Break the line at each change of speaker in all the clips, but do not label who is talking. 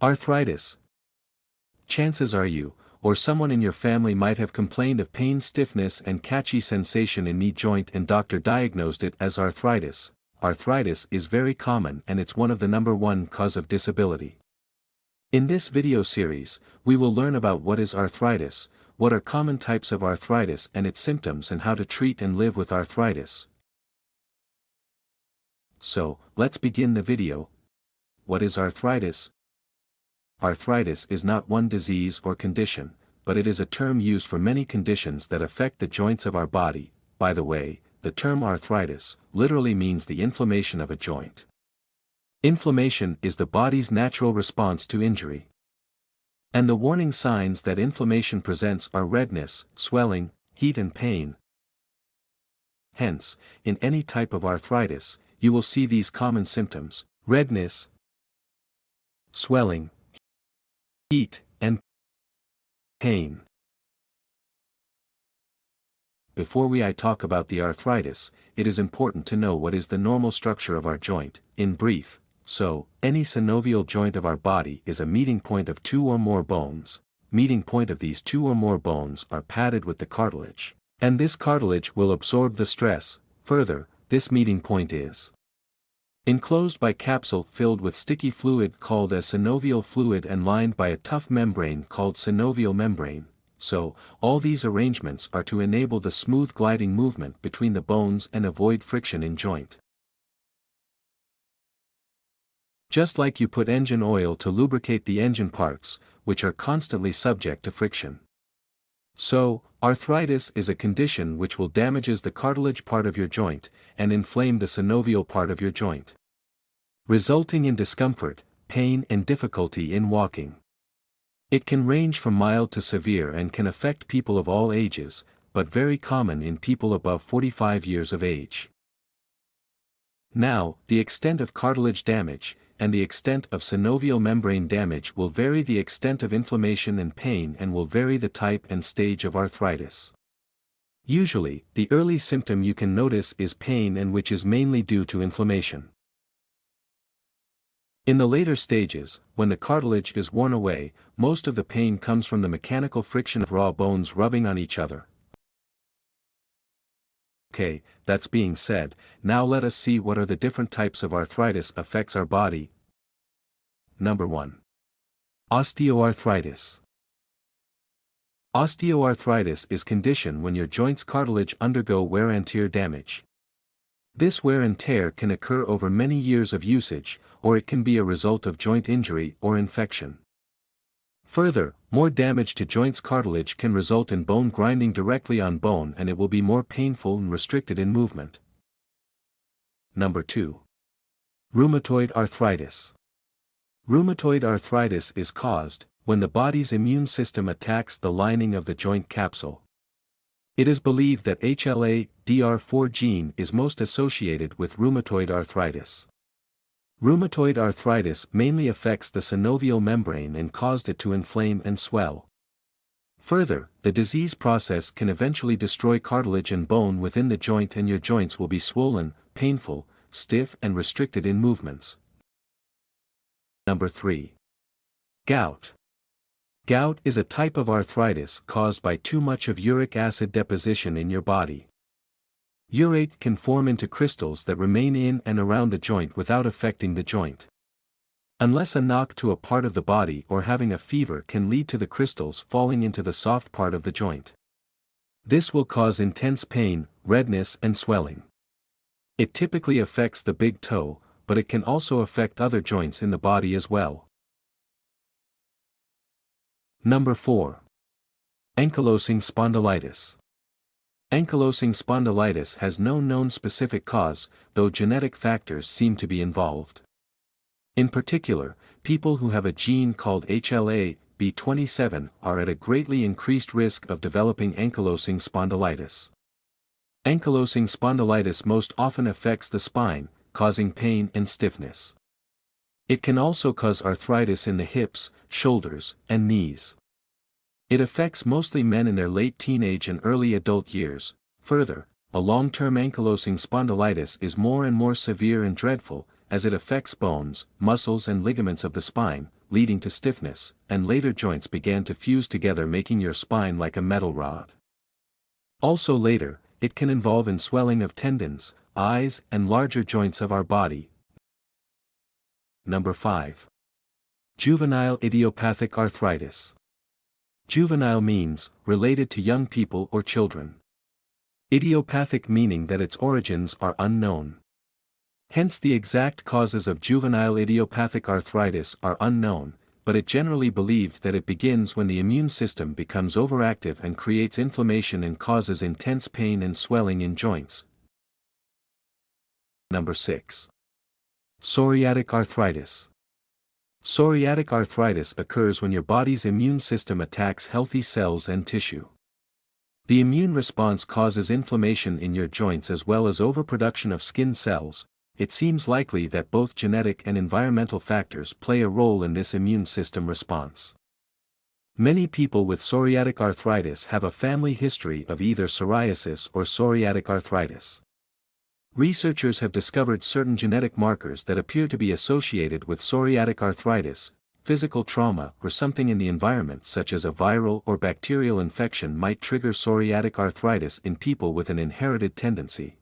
Arthritis. Chances are you, or someone in your family might have complained of pain, stiffness and catchy sensation in knee joint and doctor diagnosed it as arthritis. Arthritis is very common and it's one of the #1 cause of disability. In this video series, we will learn about what is arthritis, what are common types of arthritis and its symptoms and how to treat and live with arthritis. So, let's begin the video. What is arthritis? Arthritis is not one disease or condition, but it is a term used for many conditions that affect the joints of our body. By the way, the term arthritis literally means the inflammation of a joint. Inflammation is the body's natural response to injury. And the warning signs that inflammation presents are redness, swelling, heat and pain. Hence, in any type of arthritis, you will see these common symptoms: redness, swelling, heat, and pain. Before I talk about the arthritis, it is important to know what is the normal structure of our joint, in brief. So, any synovial joint of our body is a meeting point of two or more bones. Meeting point of these two or more bones are padded with the cartilage, and this cartilage will absorb the stress. Further, this meeting point is enclosed by capsule filled with sticky fluid called as synovial fluid and lined by a tough membrane called synovial membrane. So, all these arrangements are to enable the smooth gliding movement between the bones and avoid friction in joint. Just like you put engine oil to lubricate the engine parts, which are constantly subject to friction. So, arthritis is a condition which will damages the cartilage part of your joint, and inflame the synovial part of your joint, resulting in discomfort, pain and difficulty in walking. It can range from mild to severe and can affect people of all ages, but very common in people above 45 years of age. Now, the extent of cartilage damage, and the extent of synovial membrane damage will vary the extent of inflammation and pain and will vary the type and stage of arthritis. Usually, the early symptom you can notice is pain and which is mainly due to inflammation. In the later stages, when the cartilage is worn away, most of the pain comes from the mechanical friction of raw bones rubbing on each other. Okay, that's being said, now let us see what are the different types of arthritis affects our body. Number 1. Osteoarthritis. Osteoarthritis is condition when your joints' cartilage undergo wear and tear damage. This wear and tear can occur over many years of usage, or it can be a result of joint injury or infection. Further, more damage to joints' cartilage can result in bone grinding directly on bone and it will be more painful and restricted in movement. Number 2. Rheumatoid arthritis. Rheumatoid arthritis is caused when the body's immune system attacks the lining of the joint capsule. It is believed that HLA-DR4 gene is most associated with rheumatoid arthritis. Rheumatoid arthritis mainly affects the synovial membrane and caused it to inflame and swell. Further, the disease process can eventually destroy cartilage and bone within the joint and your joints will be swollen, painful, stiff and restricted in movements. Number 3. Gout. Gout is a type of arthritis caused by too much of uric acid deposition in your body. Urate can form into crystals that remain in and around the joint without affecting the joint. Unless a knock to a part of the body or having a fever can lead to the crystals falling into the soft part of the joint. This will cause intense pain, redness and swelling. It typically affects the big toe, but it can also affect other joints in the body as well. Number 4. Ankylosing spondylitis. Ankylosing spondylitis has no known specific cause, though genetic factors seem to be involved. In particular, people who have a gene called HLA-B27 are at a greatly increased risk of developing ankylosing spondylitis. Ankylosing spondylitis most often affects the spine, causing pain and stiffness. It can also cause arthritis in the hips, shoulders, and knees. It affects mostly men in their late teenage and early adult years. Further, a long-term ankylosing spondylitis is more and more severe and dreadful, as it affects bones, muscles and ligaments of the spine, leading to stiffness, and later joints began to fuse together, making your spine like a metal rod. Also later, it can involve in swelling of tendons, eyes, and larger joints of our body. Number 5. Juvenile idiopathic arthritis. Juvenile means, related to young people or children. Idiopathic meaning that its origins are unknown. Hence the exact causes of juvenile idiopathic arthritis are unknown, but it generally believed that it begins when the immune system becomes overactive and creates inflammation and causes intense pain and swelling in joints. Number 6. Psoriatic arthritis. Psoriatic arthritis occurs when your body's immune system attacks healthy cells and tissue. The immune response causes inflammation in your joints as well as overproduction of skin cells. It seems likely that both genetic and environmental factors play a role in this immune system response. Many people with psoriatic arthritis have a family history of either psoriasis or psoriatic arthritis. Researchers have discovered certain genetic markers that appear to be associated with psoriatic arthritis. Physical trauma or something in the environment such as a viral or bacterial infection might trigger psoriatic arthritis in people with an inherited tendency.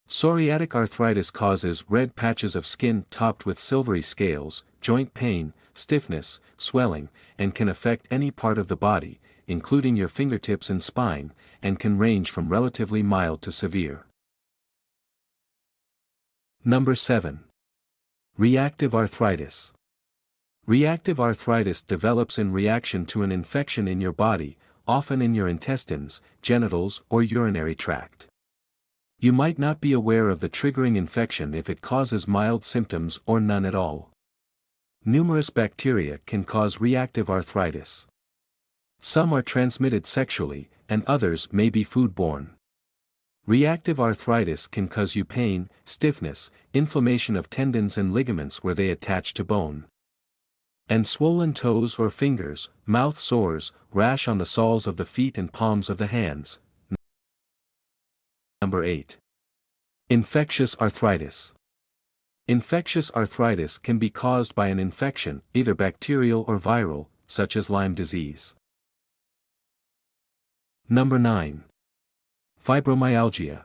Psoriatic arthritis causes red patches of skin topped with silvery scales, joint pain, stiffness, swelling, and can affect any part of the body, including your fingertips and spine, and can range from relatively mild to severe. Number 7. Reactive arthritis. Reactive arthritis develops in reaction to an infection in your body, often in your intestines, genitals, or urinary tract. You might not be aware of the triggering infection if it causes mild symptoms or none at all. Numerous bacteria can cause reactive arthritis. Some are transmitted sexually, and others may be foodborne. Reactive arthritis can cause you pain, stiffness, inflammation of tendons and ligaments where they attach to bone, and swollen toes or fingers, mouth sores, rash on the soles of the feet and palms of the hands. Number 8. Infectious arthritis. Infectious arthritis can be caused by an infection, either bacterial or viral, such as Lyme disease. Number 9. Fibromyalgia.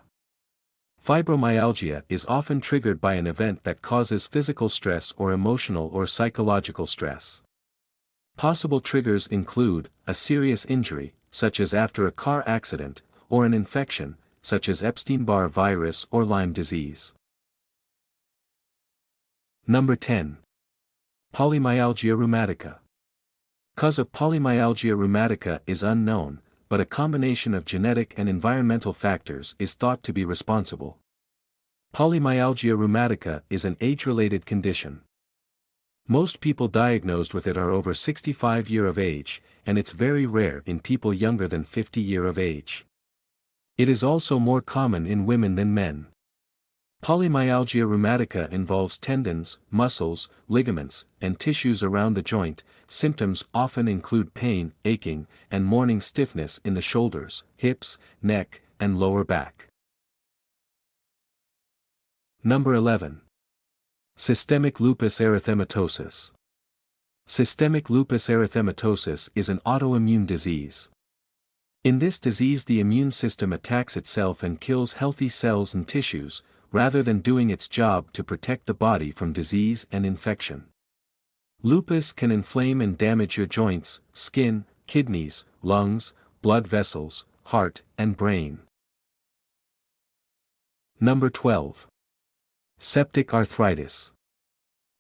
Fibromyalgia is often triggered by an event that causes physical stress or emotional or psychological stress. Possible triggers include a serious injury, such as after a car accident, or an infection, such as Epstein-Barr virus or Lyme disease. Number 10. Polymyalgiarheumatica. Cause of polymyalgia rheumatica is unknown, but a combination of genetic and environmental factors is thought to be responsible. Polymyalgia rheumatica is an age-related condition. Most people diagnosed with it are over 65 years of age, and it's very rare in people younger than 50 years of age. It is also more common in women than men. Polymyalgia rheumatica involves tendons, muscles, ligaments, and tissues around the joint. Symptoms often include pain, aching, and morning stiffness in the shoulders, hips, neck, and lower back. Number 11. Systemic lupus erythematosus. Systemic lupus erythematosus is an autoimmune disease. In this disease, the immune system attacks itself and kills healthy cells and tissues, rather than doing its job to protect the body from disease and infection. Lupus can inflame and damage your joints, skin, kidneys, lungs, blood vessels, heart, and brain. Number 12. Septic arthritis.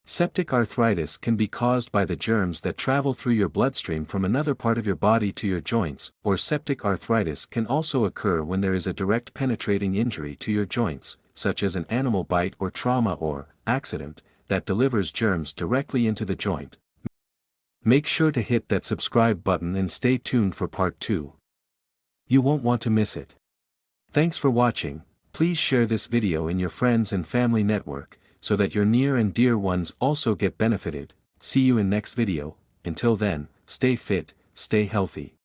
Septic arthritis can be caused by the germs that travel through your bloodstream from another part of your body to your joints, or septic arthritis can also occur when there is a direct penetrating injury to your joints, such as an animal bite or trauma or accident, that delivers germs directly into the joint. Make sure to hit that subscribe button and stay tuned for part 2. You won't want to miss it. Thanks for watching. Please share this video in your friends and family network, so that your near and dear ones also get benefited. See you in next video. Until then, stay fit, stay healthy.